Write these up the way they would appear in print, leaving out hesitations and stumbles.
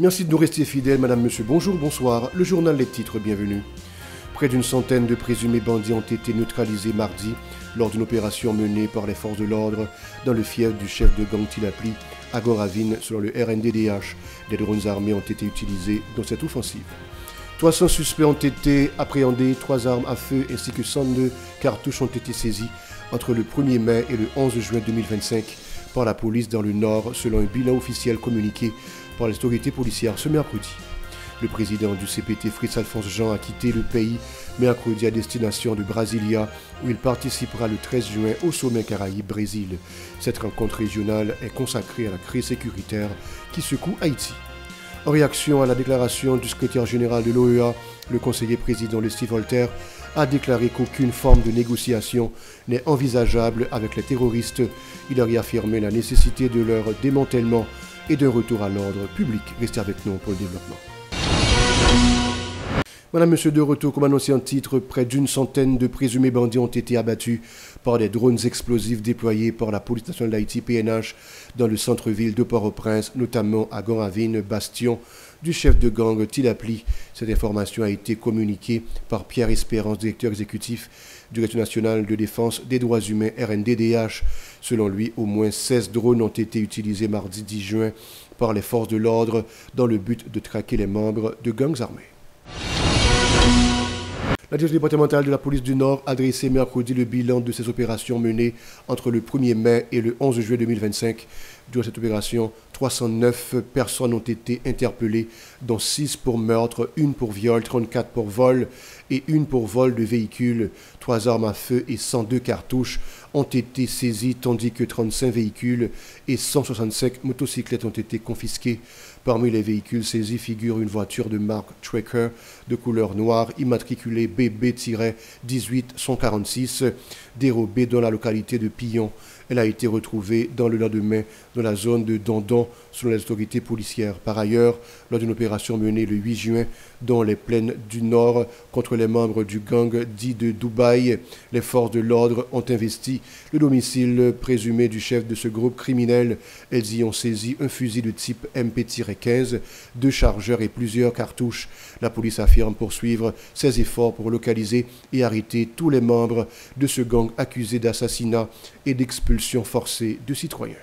Merci de nous rester fidèles, madame, monsieur, bonjour, bonsoir. Le journal Les Titres, bienvenue. Près d'une centaine de présumés bandits ont été neutralisés mardi lors d'une opération menée par les forces de l'ordre dans le fief du chef de gang Tilapli à Goravine, selon le RNDDH. Des drones armés ont été utilisés dans cette offensive. 300 suspects ont été appréhendés, 3 armes à feu ainsi que 102 cartouches ont été saisies entre le 1er mai et le 11 juin 2025 par la police dans le Nord, selon un bilan officiel communiqué par les autorités policières ce mercredi. Le président du CPT, Fritz Alphonse Jean, a quitté le pays mercredi à destination de Brasilia, où il participera le 13 juin au sommet Caraïbes-Brésil. Cette rencontre régionale est consacrée à la crise sécuritaire qui secoue Haïti. En réaction à la déclaration du secrétaire général de l'OEA, le conseiller président Leslie Voltaire a déclaré qu'aucune forme de négociation n'est envisageable avec les terroristes. Il a réaffirmé la nécessité de leur démantèlement et d'un retour à l'ordre public. Restez avec nous pour le développement. Madame, monsieur, de retour, comme annoncé en titre, près d'une centaine de présumés bandits ont été abattus par des drones explosifs déployés par la police nationale d'Haïti, PNH, dans le centre-ville de Port-au-Prince, notamment à Goravine, bastion du chef de gang Tilapli. Cette information a été communiquée par Pierre Espérance, directeur exécutif du Réseau national de défense des droits humains RNDDH. Selon lui, au moins 16 drones ont été utilisés mardi 10 juin par les forces de l'ordre dans le but de traquer les membres de gangs armés. La direction départementale de la police du Nord a dressé mercredi le bilan de ces opérations menées entre le 1er mai et le 11 juillet 2025. Durant cette opération, 309 personnes ont été interpellées, dont 6 pour meurtre, 1 pour viol, 34 pour vol et 1 pour vol de véhicule. 3 armes à feu et 102 cartouches ont été saisies, tandis que 35 véhicules et 165 motocyclettes ont été confisquées. Parmi les véhicules saisis figure une voiture de marque Tracker de couleur noire, immatriculée BB-18146, dérobée dans la localité de Pillon. Elle a été retrouvée dans le lendemain dans la zone de Dondon, selon les autorités policières. Par ailleurs, lors d'une opération menée le 8 juin dans les plaines du Nord contre les membres du gang dit de Dubaï, les forces de l'ordre ont investi le domicile présumé du chef de ce groupe criminel. Elles y ont saisi un fusil de type MP-15, 2 chargeurs et plusieurs cartouches. La police affirme poursuivre ses efforts pour localiser et arrêter tous les membres de ce gang accusés d'assassinat et d'expulsion forcée de citoyens.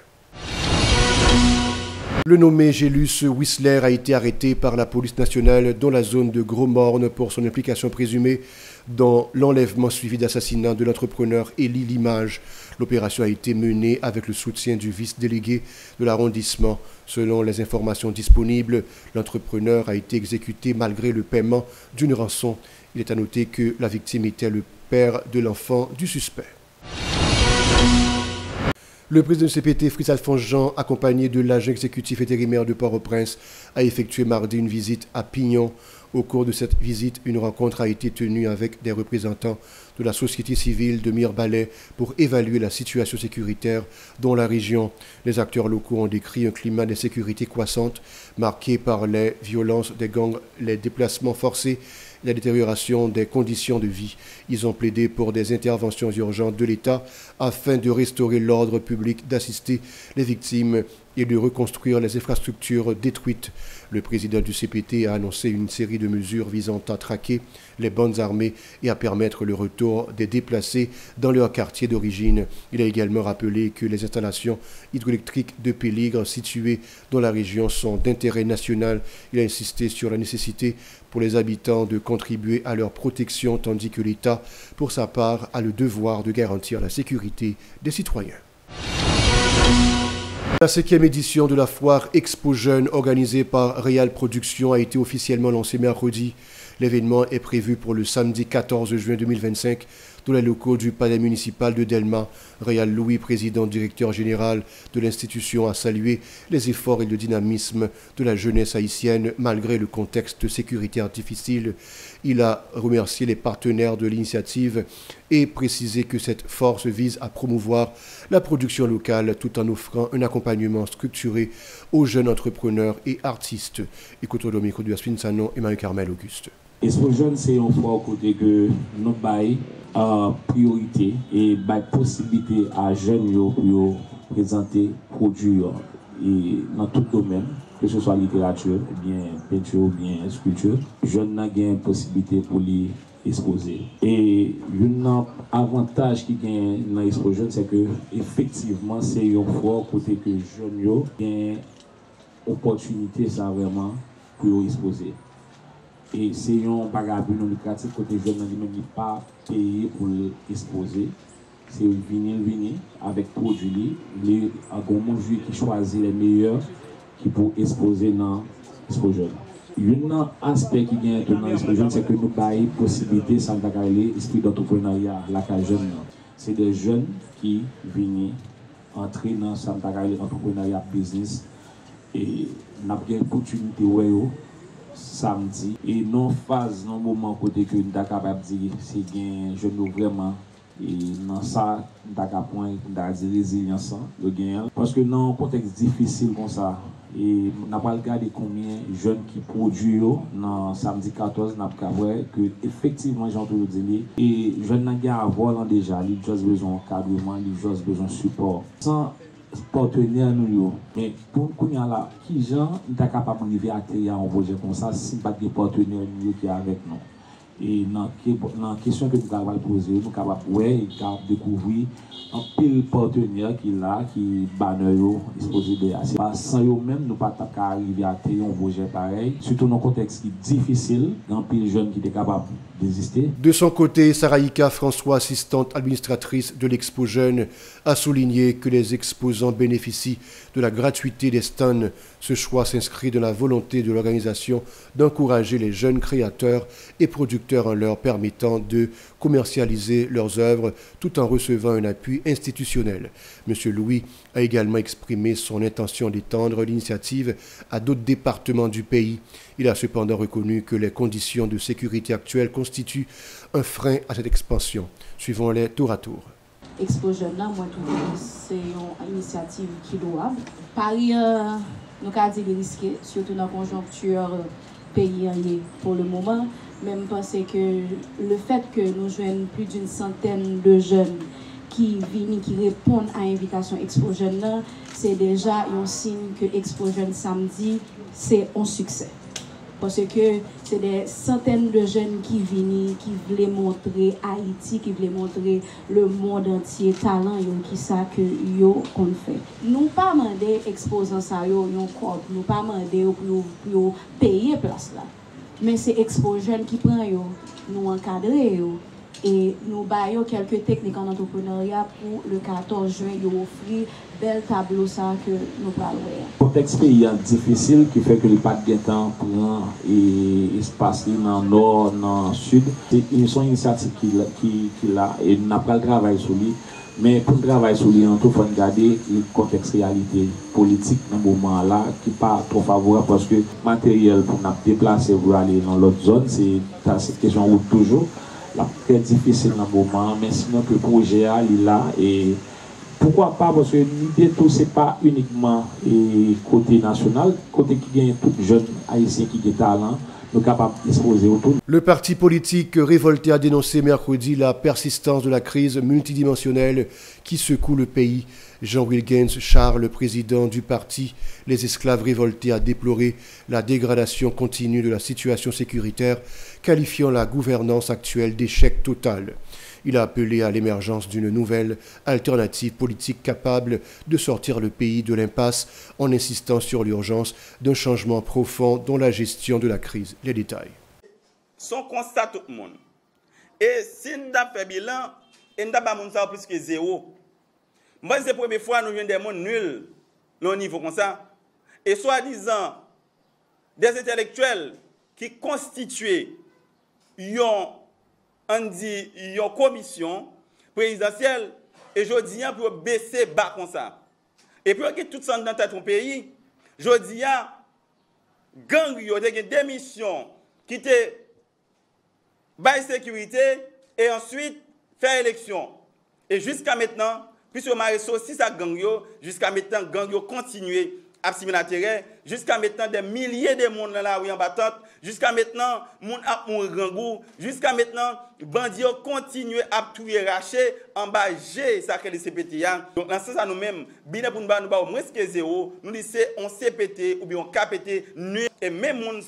Le nommé Gélus Whistler a été arrêté par la police nationale dans la zone de Gros-Morne pour son implication présumée dans l'enlèvement suivi d'assassinat de l'entrepreneur Élie Limage. L'opération a été menée avec le soutien du vice-délégué de l'arrondissement. Selon les informations disponibles, l'entrepreneur a été exécuté malgré le paiement d'une rançon. Il est à noter que la victime était le père de l'enfant du suspect. Le président du CPT, Fritz Alphonse Jean, accompagné de l'agent exécutif intérimaire de Port-au-Prince, a effectué mardi une visite à Pignon. Au cours de cette visite, une rencontre a été tenue avec des représentants de la société civile de Mirebalais pour évaluer la situation sécuritaire dans la région. Les acteurs locaux ont décrit un climat d'insécurité croissante marqué par les violences des gangs, les déplacements forcés, la détérioration des conditions de vie. Ils ont plaidé pour des interventions urgentes de l'État afin de restaurer l'ordre public, d'assister les victimes et de reconstruire les infrastructures détruites. Le président du CPT a annoncé une série de mesures visant à traquer les bandes armées et à permettre le retour des déplacés dans leur quartier d'origine. Il a également rappelé que les installations hydroélectriques de Péligre situées dans la région sont d'intérêt national. Il a insisté sur la nécessité pour les habitants de contribuer à leur protection, tandis que l'État, pour sa part, a le devoir de garantir la sécurité des citoyens. La 5e édition de la foire Expo Jeunes organisée par Real Productions a été officiellement lancée mercredi. L'événement est prévu pour le samedi 14 juin 2025 dans les locaux du palais municipal de Delma. Réal Louis, président directeur général de l'institution, a salué les efforts et le dynamisme de la jeunesse haïtienne malgré le contexte sécuritaire difficile. Il a remercié les partenaires de l'initiative et précisé que cette force vise à promouvoir la production locale tout en offrant un accompagnement structuré aux jeunes entrepreneurs et artistes. Écoutons le micro de Yasmin Sanon et Marie-Carmel Auguste. Expo Jeunes, c'est un fort côté que nous baillons priorité et possibilité à jeunes pour présenter produits et dans tout domaine. que ce soit littérature, bien peinture ou bien sculpture, jeunes n'ont une possibilité pour les exposer. Et un avantage qui gagne dans l'exposition, c'est que effectivement c'est un fort côté que jeunes ont une opportunité ça vraiment pour exposer. Et c'est un bagage non lucratif côté jeunes n'ont pas payé pour l'exposer. C'est venir avec produits, les agronons qui choisissent les meilleurs qui pour exposer dans l'exposition. Un aspect qui vient dans l'exposition, c'est que nous avons possibilité de l'esprit d'entrepreneuriat, la jeune. C'est des jeunes qui viennent entrer dans l'entrepreneuriat business et nous avons une opportunité samedi et non phase, non moment côté que nous sommes capables de dire c'est un jeune vraiment. Et dans ça, nous avons dit résilience, le gain. Parce que dans un contexte difficile comme ça, et nous n'avons pas regardé combien de jeunes qui produisent dans samedi 14, nous avons vu que effectivement, j'ai entendu dire, et les jeunes n'ont pas à voir déjà, ils ont besoin d'encadrement, ils ont besoin de support. Sans partenaire, nous, mais pour nous, qui gens sont capables d'arriver à créer un projet comme ça, si pas de partenaires qui sont avec nous. Et dans la question que nous avons posée, nous sommes capables de découvrir un pile partenaire qui est là, qui est banner, exposé de assez. Sans eux même, nous ne pouvons pas arriver à créer un projet pareil, surtout dans un contexte qui est difficile, dans un pile jeune qui est capable d'exister. De son côté, Saraïka François, assistante administratrice de l'Expo Jeune, a souligné que les exposants bénéficient de la gratuité des stands. Ce choix s'inscrit dans la volonté de l'organisation d'encourager les jeunes créateurs et producteurs en leur permettant de commercialiser leurs œuvres tout en recevant un appui institutionnel. M. Louis a également exprimé son intention d'étendre l'initiative à d'autres départements du pays. Il a cependant reconnu que les conditions de sécurité actuelles constituent un frein à cette expansion. Suivons-les tour à tour. Expo Jeune, moi, c'est une initiative qui doit. Paris, nous avons dit risquer, surtout dans la conjoncture pays pour le moment. Même penser que le fait que nous jouons plus d'une centaine de jeunes qui viennent, qui répondent à l'invitation Expo Jeune, c'est déjà un signe que Expo Jeune samedi, c'est un succès. Parce que c'est des centaines de jeunes qui viennent, qui voulaient montrer Haïti, qui voulaient montrer le monde entier, talent, qui ça que yo qu'on fait. Nous pas demander exposants ça yo code, nous pas demander pour payer place là. Mais c'est Expo Jeune qui prend yo, nous encadrer yo. Et nous baillons quelques techniques en entrepreneuriat pour le 14 juin, nous offrir bel tableau ça que nous parlons. Le contexte pays est difficile qui fait que les pas de temps prend et espace dans le nord, dans le sud. C'est une initiative qui a et nous n'avons pas le travail sur lui. Mais pour le travail sur lui, il faut regarder le contexte réalité politique dans ce moment-là qui n'est pas trop favorable parce que le matériel pour nous déplacer pour aller dans l'autre zone, c'est cette question où toujours. Très difficile dans le moment, mais sinon que le projet est là et pourquoi pas parce que l'idée tout c'est pas uniquement côté national, côté qui gagne tout jeune haïtien qui a talent, nous capables d'exposer autour. Le parti politique révolté a dénoncé mercredi la persistance de la crise multidimensionnelle qui secoue le pays. Jean Wilgens Charles, le président du parti Les Esclaves Révoltés, a déploré la dégradation continue de la situation sécuritaire, qualifiant la gouvernance actuelle d'échec total. Il a appelé à l'émergence d'une nouvelle alternative politique capable de sortir le pays de l'impasse en insistant sur l'urgence d'un changement profond dans la gestion de la crise. Les détails. Son constat tout le monde. Et si nous avons fait bilan, nous avons fait plus que zéro. Moi, c'est la première fois que nous avons des gens nuls au niveau comme ça. Et soi-disant, des intellectuels qui constituent une commission présidentielle et je dis pour baisser bas comme ça. Et puis, que tout ça dans ton pays, je dis gang, il y a des missions qui étaient bail sécurité et ensuite faire élection. Et jusqu'à maintenant, puisque Maréso, si ça gang, jusqu'à maintenant, gang continue à l'intérêt. Jusqu'à maintenant, des milliers de monde dans la rue en battante. Jusqu'à maintenant, monde a mourir grand goût. Jusqu'à maintenant, bandits continuent à tout racher en bas G, ça que les CPT. Donc, dans ce sens, nous-mêmes, bien pour nous au moins que zéro, nous disons on CPT ou bien on KPT, et même monde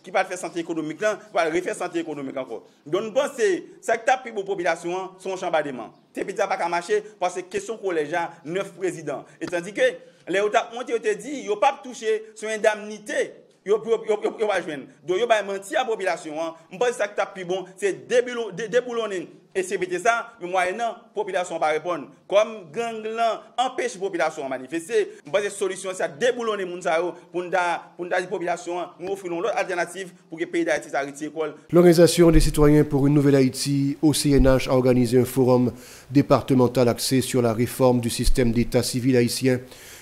qui va faire santé économique, va refaire santé économique encore. Donc, nous pensons que ça qui tape pour la population, son chambardement. CPT n'a pas marcher parce que question collégiale, 9 présidents. Et tandis que les autres ont dit, ils n'ont pas touché sur indemnité. Ils va joindre. Donc, ils va mentir à la population. Je pense que ça qui est plus bon, c'est déboulonner. Et c'est ça, mais moyennant, la population ne va pas répondre. Comme gang empêche la population de manifester, je pense que la solution, c'est de déboulonner les gens pour la population. Nous offrons l'autre alternative pour que le pays d'Haïti s'arrête l'école. L'Organisation des citoyens pour une nouvelle Haïti, OCNH, a organisé un forum départemental axé sur la réforme du système d'état civil haïtien.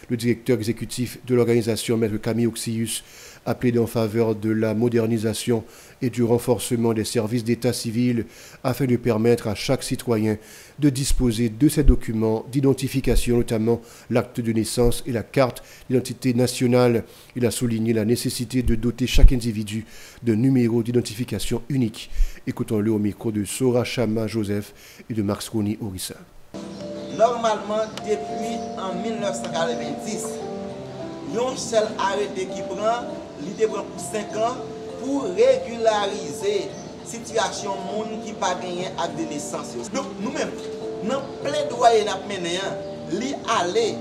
Le directeur exécutif de l'organisation, Maître Camille Oxius, a plaidé en faveur de la modernisation et du renforcement des services d'état civil afin de permettre à chaque citoyen de disposer de ces documents d'identification, notamment l'acte de naissance et la carte d'identité nationale. Il a souligné la nécessité de doter chaque individu d'un numéro d'identification unique. Écoutons-le au micro de Sora Chama Joseph et de Max Roni Orissa. Normalement, depuis en 1990, il y a un seul arrêté qui prend, l'idée prend pour 5 ans pour régulariser la situation de gens qui n'ont pas gagné acte de naissance. Donc, nous-mêmes, dans le plaidoyer nous mené, li aller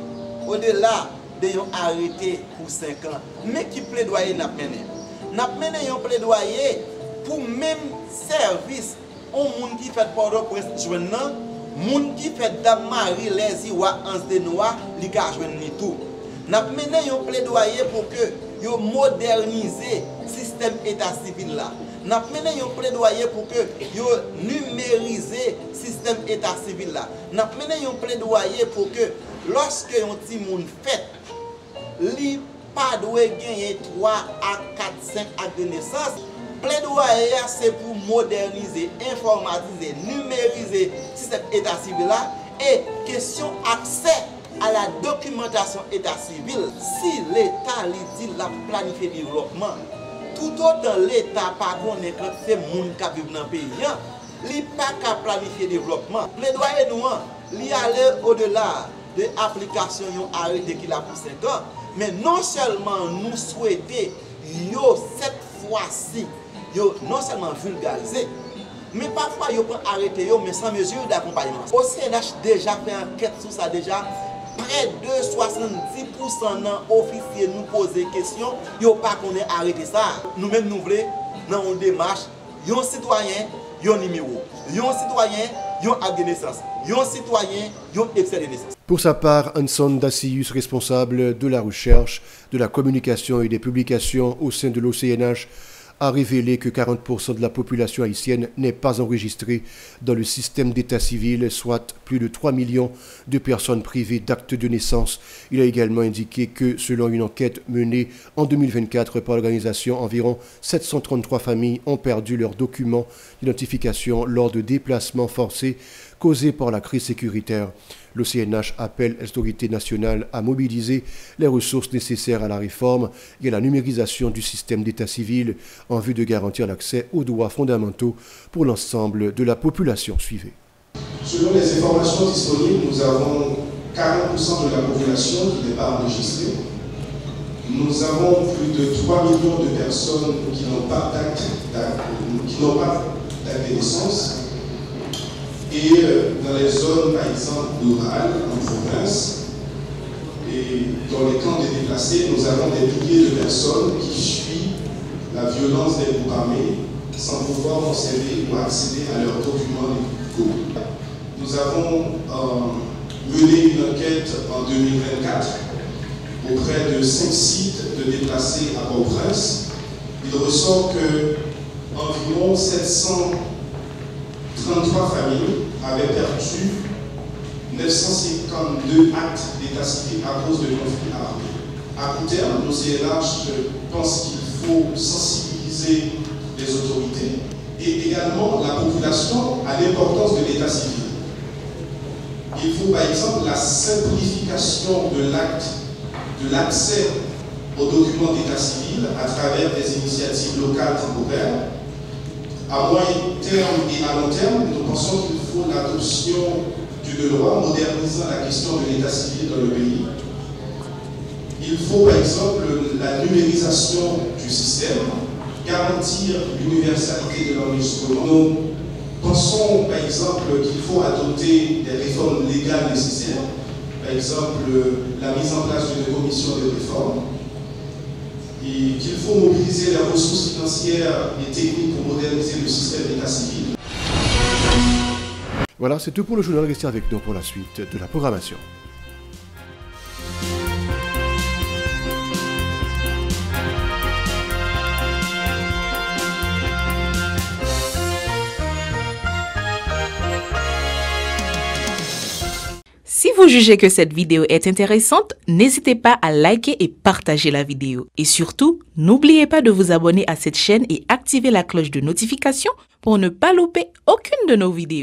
au-delà de un arrêté pour 5 ans. Mais qui plaidoyer nous mené? Nous mené un plaidoyer pour même service aux gens qui fait Port-au-Prince journal. Moun qui fait Dame Marie les Iwa Ans de Noir, li ka jwenn ni tout. N'a mené un plaidoyer pour que yo moderniser système état civil là. N'a mené un plaidoyer pour que yo numériser système état civil là. N'a mené un plaidoyer pour que lorsque yon ti moun fait li pas doit gagner 3 à 4 5 actes de naissance. Plaidoyer, c'est pour moderniser, informatiser, numériser le système état civil là et question accès à la documentation état civil. Si l'État dit la planifier développement, tout autant l'État pas connaît quand c'est moun qui vivent dans le pays, il pas qu'à planifier développement. Plaidoyer nous, il aller au-delà de l'application d'un arrêté qui a pour 5 ans, mais non seulement nous souhaitons cette fois-ci non seulement vulgarisé, mais parfois ils peuvent arrêter, mais sans mesure d'accompagnement. Au CNH déjà fait enquête sur ça, déjà près de 70% d'officiers nous posent des questions, ils n'ont pas qu'on ait arrêté ça. Nous-mêmes nous voulons, dans une démarche, un citoyen, un numéro, un citoyen, un acte de naissance, un citoyen, un extrait de naissance. Pour sa part, Hanson Dacius, responsable de la recherche, de la communication et des publications au sein de l'OCNH, a révélé que 40% de la population haïtienne n'est pas enregistrée dans le système d'état civil, soit plus de 3 millions de personnes privées d'actes de naissance. Il a également indiqué que, selon une enquête menée en 2024 par l'organisation, environ 733 familles ont perdu leurs documents d'identification lors de déplacements forcés causés par la crise sécuritaire. L'OCNH appelle l'autorité nationale à mobiliser les ressources nécessaires à la réforme et à la numérisation du système d'état civil en vue de garantir l'accès aux droits fondamentaux pour l'ensemble de la population. Suivez. Selon les informations disponibles, nous avons 40% de la population qui n'est pas enregistrée. Nous avons plus de 3 millions de personnes qui n'ont pas d'acte de naissance. Et dans les zones, par exemple, rurales, en province, et dans les camps de déplacés, nous avons des milliers de personnes qui fuient la violence des groupes armés sans pouvoir conserver ou accéder à leurs documents médicaux. Nous avons mené une enquête en 2024 auprès de 5 sites de déplacés à Port-au-Prince. Il ressort que environ 733 familles avaient perdu 952 actes d'état civil à cause de conflits armés. À court terme, l'OCNH pense qu'il faut sensibiliser les autorités et également la population à l'importance de l'état civil. Il faut par exemple la simplification de l'acte de l'accès aux documents d'état civil à travers des initiatives locales temporaires. À moyen terme et à long terme, nous pensons qu'il faut l'adoption d'une loi modernisant la question de l'état civil dans le pays. Il faut par exemple la numérisation du système, garantir l'universalité de l'enregistrement. Nous pensons par exemple qu'il faut adopter des réformes légales nécessaires, par exemple la mise en place d'une commission de réforme, et qu'il faut mobiliser les ressources financières et techniques pour moderniser le système d'état civil. Voilà, c'est tout pour le journal. Restez avec nous pour la suite de la programmation. Si vous jugez que cette vidéo est intéressante, n'hésitez pas à liker et partager la vidéo. Et surtout, n'oubliez pas de vous abonner à cette chaîne et activer la cloche de notification pour ne pas louper aucune de nos vidéos.